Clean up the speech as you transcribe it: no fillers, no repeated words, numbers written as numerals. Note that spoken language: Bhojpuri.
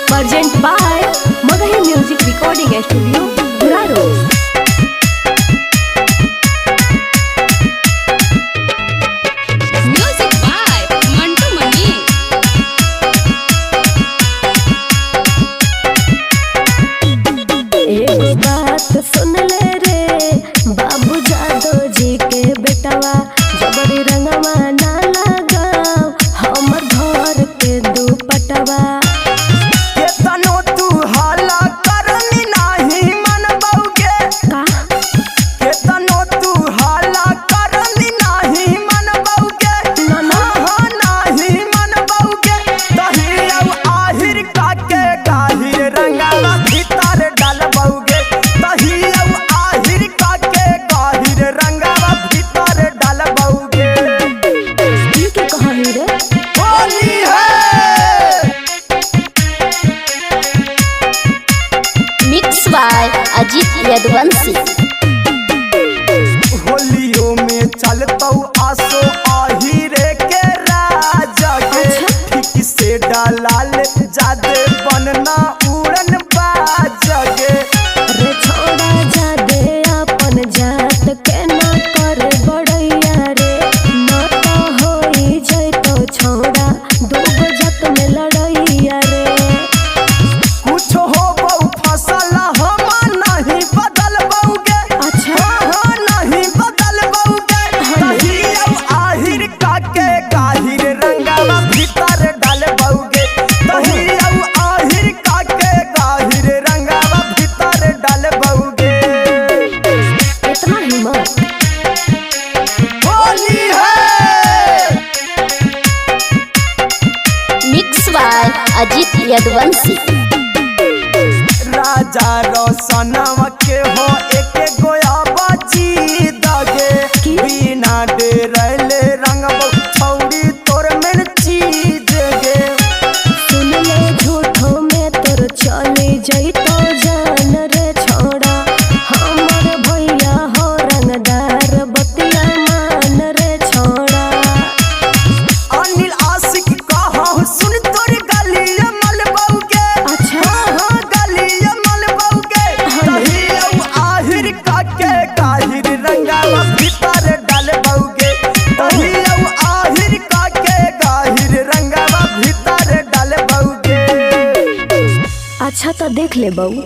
Present by Magahi Music Recording Studio, Guraro. Music by Mantu Mani. एक बात सुन ले रे बाबू जादव जी के बेटवा, जबरी रंगवा ना लगाओ हमर घर के दुपटवा। केतनो तू हाला करनी नाही मनबौगे का केतनो तू हाला करनी नाही मनबौगे हाँ नाही मनबौगे दहिया आहिर काके गाहिर रंगवा भीतर डालबौगे दहिया आहिर काके गाहिर रंगवा भीतर डालबौगे। ई के कहानी रे? होली है Mixed by Ajit Yadvanshi. होलियो में चलतौ आसो आहिरे के राजा के ठीक से डालाल जादे बनना उड़न बाजगे। रे छोड़ा जा दे अपन जात के ना कर बड़ैया रे, न तो होई जैतो छोड़ा दूगो जात में लड़ैया रे। कुछ हो बहु फसल हम नहीं बदल बौगे अच्छा। हाँ नहीं बदल बौगे दहिया आहिर काके गाहिर रंगवा भीतर डाल बौगे दहिया आहिर काके गाहिर रंगवा भीतर डाल बौगे। इतना हिम्मत? होली है Mixed by Ajit Yadvanshi. राजा रोशनवा के हो एक गोया बाजी दगे की? बिना डेरले रंगबो छौड़ी तोर में चीज गे। सुन ले झूठो में तोर चली जैतो जान रे छोड़ा, हमर भैया हो रंगदार बतिया मान रे छोड़ा। अनिल आशिक कहा सुन तोर गलिया मलबौगे अच्छा। हाँ गलिया मलबौगे दहिया आहिर काके गाहिर रंगवा भीतर डालबौगे दहिया आहिर काके गाहिर रंगवा भीतर डालबौगे। अच्छा तो देख ले बहू।